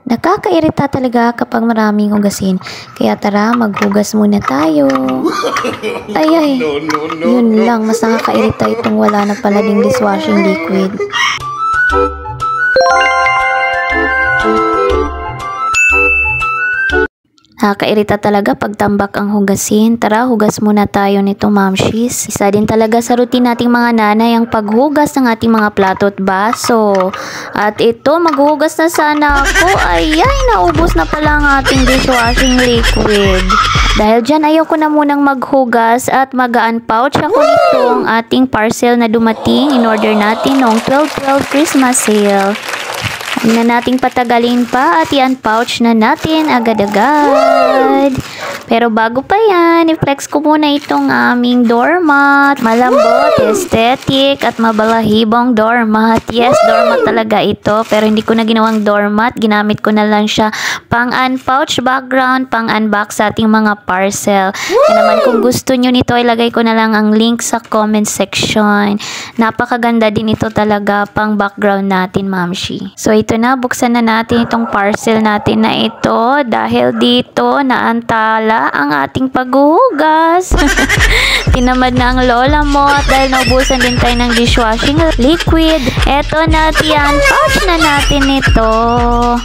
Nakakairita talaga kapag maraming hugasin. Kaya tara, maghugas muna tayo. Ay. Yun lang, mas nakakairita itong wala na pala ding dishwashing liquid. Nakakairita talaga pag tambak ang hugasin. Tara, hugas muna tayo nito, mamshis. Isa din talaga sa routine nating mga nanay ang paghugas ng ating mga plato at baso. At ito, maghugas na sana ako. Ayay, naubos na pala ang ating dishwashing liquid. Dahil dyan, ayaw ko na munang maghugas at mag-unpouch ako nitong ating parcel na dumating in order natin noong 12/12 Christmas sale. Huwag na nating patagalin pa at i-unpouch na natin agad-agad. Pero bago pa yan, i-flex ko muna itong aming doormat. Malambot, aesthetic, at mabalahibong doormat. Yes, doormat talaga ito. Pero hindi ko na ginawang doormat. Ginamit ko na lang siya pang-unpouch background, pang-unbox sa ating mga parcel. Kaya naman kung gusto nyo nito, ilagay ko na lang ang link sa comment section. Napakaganda din ito talaga pang background natin, mamshi. So ito na, buksan na natin itong parcel natin na ito. Dahil dito, naantala ang ating paghuhugas. Tinamad na ang lola mo at dahil naubusan din tayo ng dishwashing liquid. Eto na, i-unpouch na natin ito.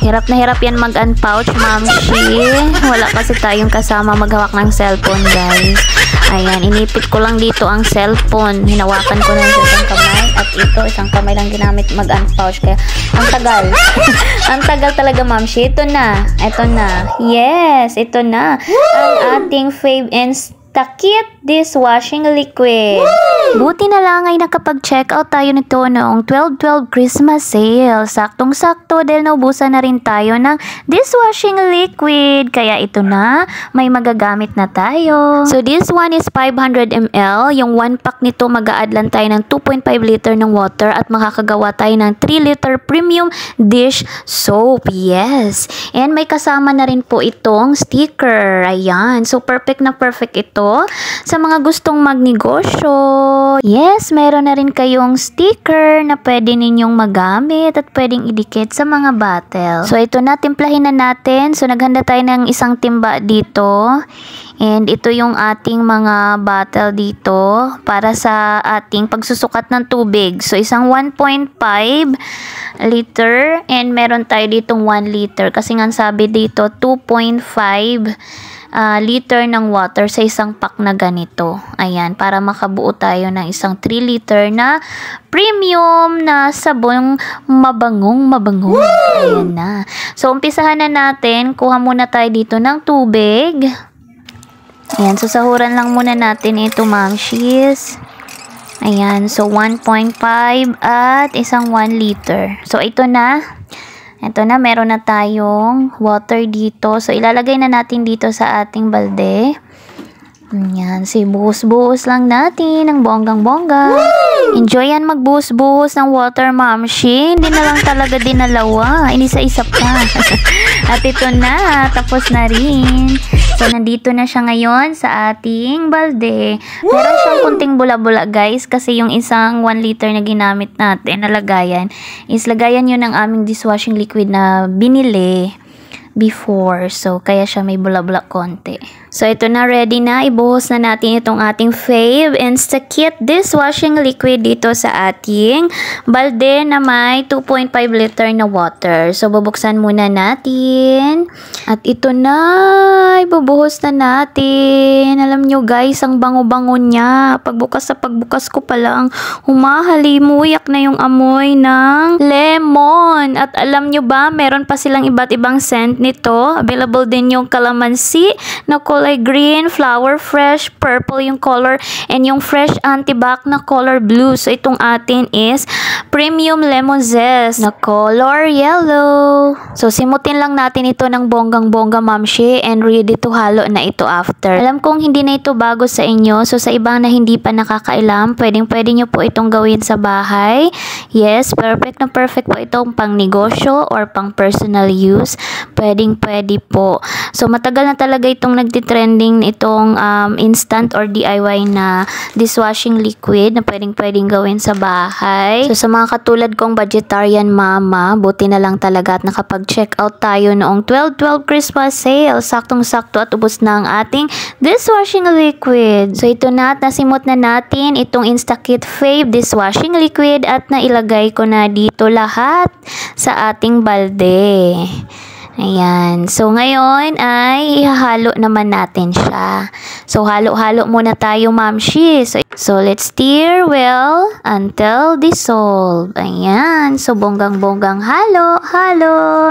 Hirap na hirap yan mag-unpouch, mamshi. Wala kasi tayong kasama maghawak ng cellphone, guys. Ayan, inipit ko lang dito ang cellphone. Hinawakan ko na sa isang kamay. At ito, isang kamay lang ginamit mag-unpouch. Kaya, ang tagal. Ang tagal talaga, mamshi. Ito na. Ito na. Yes, ito na. Ang ating fave Instakit dishwashing liquid. Buti na lang ay nakapag-check out tayo nito noong 12/12 Christmas sale. Saktong-sakto dahil naubusan na rin tayo ng dishwashing liquid. Kaya ito na, may magagamit na tayo. So this one is 500 ml. Yung 1 pack nito, mag-a-add lang tayo ng 2.5 liter ng water at makakagawa tayo ng 3 liter premium dish soap. Yes. And may kasama na rin po itong sticker. Ayan. So perfect na perfect ito sa mga gustong magnegosyo. Yes, meron na rin kayong sticker na pwede ninyong magamit at pwedeng idikit sa mga bottle. So ito na, timplahin na natin. So naghanda tayo ng isang timba dito. And ito yung ating mga bottle dito para sa ating pagsusukat ng tubig. So isang 1.5 liter and meron tayo ditong 1 liter. Kasi nga sabi dito 2.5 liter ng water sa isang pack na ganito. Ayan, para makabuo tayo ng isang 3 liter na premium na sabong mabangong. Ayan na. So, umpisahan na natin. Kuha muna tayo dito ng tubig. Ayan, sasahuran lang muna natin ito, mamshis. Ayan, so 1.5 at isang 1 liter. So, ito na. Ito na, meron na tayong water dito. So, ilalagay na natin dito sa ating balde. Ayan, so buhos-buhos lang natin ng bonggang-bongga. Enjoy yan magbuhos-buhos ng water, mamshi. Hindi na lang talaga dinalawa. Inisa-isa pa. At ito na, tapos na rin. So, nandito na siya ngayon sa ating balde. Meron siyang kunting bula-bula, guys, kasi yung isang 1 liter na ginamit natin na lagayan is lagayan yun ng aming dishwashing liquid na binili before. So, kaya siya may bula-bula konti. So, ito na, ready na. Ibuhos na natin itong ating fave Instakit dishwashing liquid dito sa ating balde na may 2.5 liter na water. So, bubuksan muna natin. At ito na, ibubuhos na natin. Alam nyo, guys, ang bango-bango niya. Pagbukas sa pagbukas ko pa lang, humahalimuyak na yung amoy ng lemon. At alam nyo ba, meron pa silang iba't ibang scent nito. Available din yung calamansi na kulay green, flower fresh, purple yung color, and yung fresh antibac na color blue. So, itong atin is premium lemon zest na color yellow. So, simutin lang natin ito ng bonggang-bongga, mamshi, and ready to halo na ito after. Alam kong hindi na ito bago sa inyo. So, sa ibang na hindi pa nakakailam, pwede nyo po itong gawin sa bahay. Yes, perfect na perfect po itong pang negosyo or pang personal use. Pwede po. So matagal na talaga itong nagtitrending itong instant or DIY na dishwashing liquid na pwedeng gawin sa bahay. So sa mga katulad kong vegetarian mama, buti na lang talaga at nakapag-check out tayo noong 12/12 Christmas sale. Saktong-sakto at ubos na ang ating dishwashing liquid. So ito na at nasimot na natin itong Instakit Fave dishwashing liquid at nailagay ko na dito lahat sa ating balde. Ayan. So, ngayon ay ihahalo naman natin siya. So, halo-halo muna tayo, mamshi. So, let's stir well until dissolve. Ayan. So, bonggang-bonggang halo.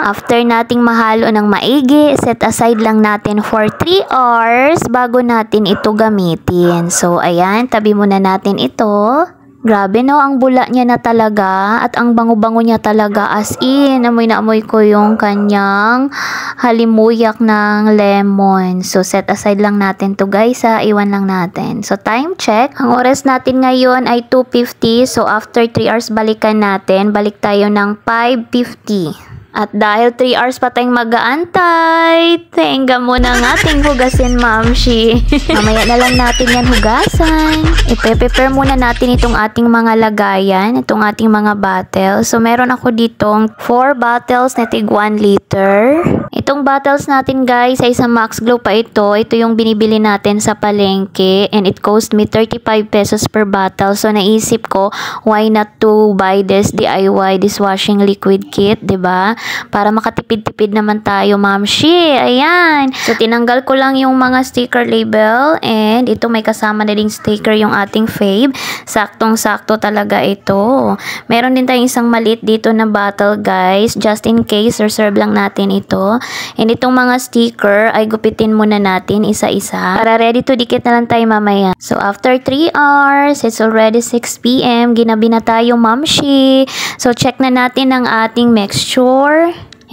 After nating mahalo ng maigi, set aside lang natin for 3 hours bago natin ito gamitin. So, ayan. Tabi muna natin ito. Grabe no, ang bula niya na talaga at ang bango-bango niya talaga, as in, amoy na amoy ko yung kanyang halimuyak ng lemon. So, set aside lang natin to guys, iwan lang natin. So, time check. Ang oras natin ngayon ay 2:50. So, after 3 hours balikan natin. Balik tayo ng 5:50. At dahil 3 hours pa tayong mag-aantay, tenga muna ng ating hugasin, mamshi. Mamaya na lang natin yan hugasan. Ipe-prepare muna natin itong ating mga lagayan, itong ating mga bottles. So, meron ako ditong 4 bottles na tig 1 liter. Itong bottles natin guys ay sa Max Glow pa ito. Ito yung binibili natin sa palengke and it cost me 35 pesos per bottle. So, naisip ko, why not to buy this DIY dishwashing liquid kit, 'di ba? Para makatipid-tipid naman tayo, mamshi. Ayan. So, tinanggal ko lang yung mga sticker label and ito may kasama na ding sticker yung ating fave. Saktong-sakto talaga ito. Meron din tayong isang maliit dito na bottle, guys. Just in case, reserve lang natin ito. And itong mga sticker ay gupitin muna natin isa-isa para ready to dikit na lang tayo mamaya. So, after 3 hours, it's already 6 p.m. Ginabi na tayo, mamshi. So, check na natin ang ating mixture.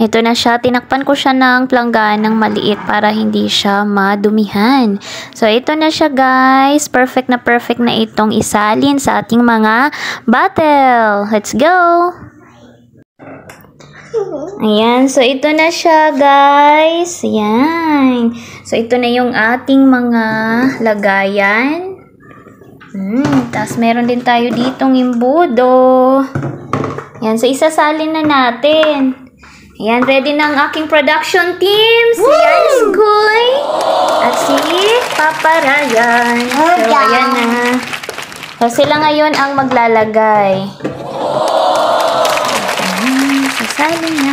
Ito na siya. Tinakpan ko siya ng plangganang maliit para hindi siya madumihan. So, ito na siya guys. Perfect na itong isalin sa ating mga bottle. Let's go! Ayan. So, ito na siya guys. Ayan. So, ito na yung ating mga lagayan. Tapos, meron din tayo ditong imbudo. Ayan. So, isasalin na natin. Ayan, ready na ang aking production team. Si Yarskoy at si Papa Ryan. So, ayan na. So, sila ngayon ang maglalagay. Sasalin na.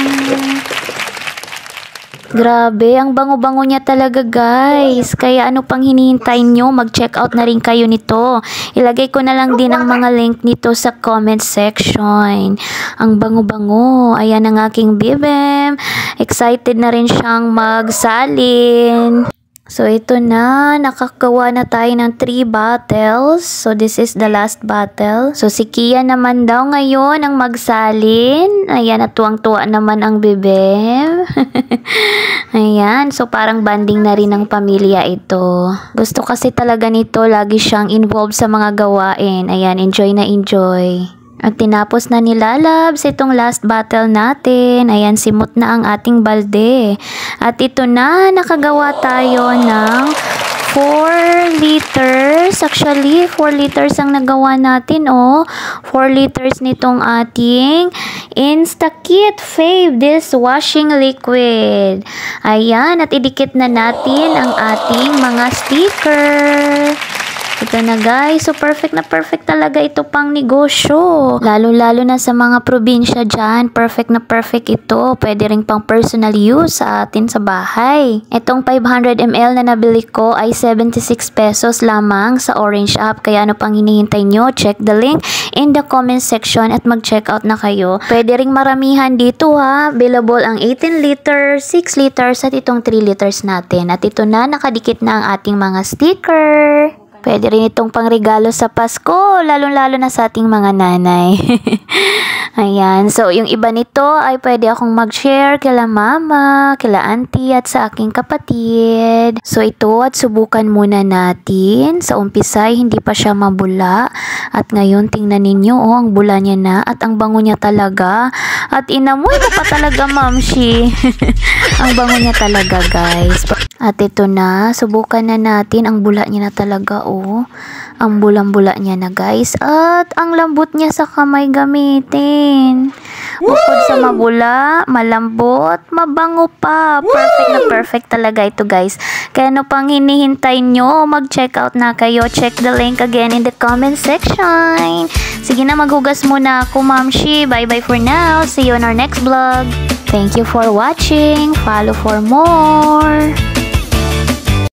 Grabe, ang bango-bango niya talaga guys. Kaya ano pang hinihintay nyo? Mag-check out na rin kayo nito. Ilagay ko na lang din ang mga link nito sa comment section. Ang bango-bango. Ayan ang aking bibem. Excited na rin siyang magsalin. So, ito na. Nakagawa na tayo ng 3 bottles. So, this is the last bottle. So, si Kia naman daw ngayon ang magsalin. Ayan, at tuwang-tuwa naman ang bibem. Ayan. So, parang banding na rin ng pamilya ito. Gusto kasi talaga nito. Lagi siyang involved sa mga gawain. Ayan, enjoy na enjoy. At tinapos na ni Lalabs itong last bottle natin. Ayan, simot na ang ating balde. At ito na, nakagawa tayo ng 4 liters. Actually, 4 liters ang nagawa natin, oh. 4 liters nitong ating Instakit Fave dishwashing liquid. Ayan, at idikit na natin ang ating mga sticker. Ito na guys, so perfect talaga ito pang negosyo. Lalo-lalo na sa mga probinsya dyan, perfect ito. Pwede rin pang personal use sa atin sa bahay. Itong 500 ml na nabili ko ay 76 pesos lamang sa Orange app. Kaya ano pang hinihintay nyo? Check the link in the comment section at mag-check out na kayo. Pwede ring maramihan dito ha. Available ang 18 liters, 6 liters at itong 3 liters natin. At ito na, nakadikit na ang ating mga sticker. Pwede rin itong pangregalo sa Pasko, lalong-lalo na sa ating mga nanay. Ayan, so yung iba nito ay pwede akong mag-share kila mama, kila auntie at sa aking kapatid. So ito at subukan muna natin. Sa umpisa ay hindi pa siya mabula. At ngayon tingnan ninyo, oh, ang bula niya na at ang bango niya talaga. At inamoy ko pa talaga, mamshi. Ang bango niya talaga, guys. At ito na, subukan na natin. Ang bula niya na talaga, oh. Ang bulang-bula niya na, guys. At ang lambot niya sa kamay gamitin. Bukod sa mabula, malambot, mabango pa. Perfect na perfect talaga ito, guys. Kaya ano pang hinihintay nyo? Mag-check out na kayo. Check the link again in the comment section. Sige na, maghugas muna ako, mamshi. Bye-bye for now. See you on our next vlog. Thank you for watching. Follow for more.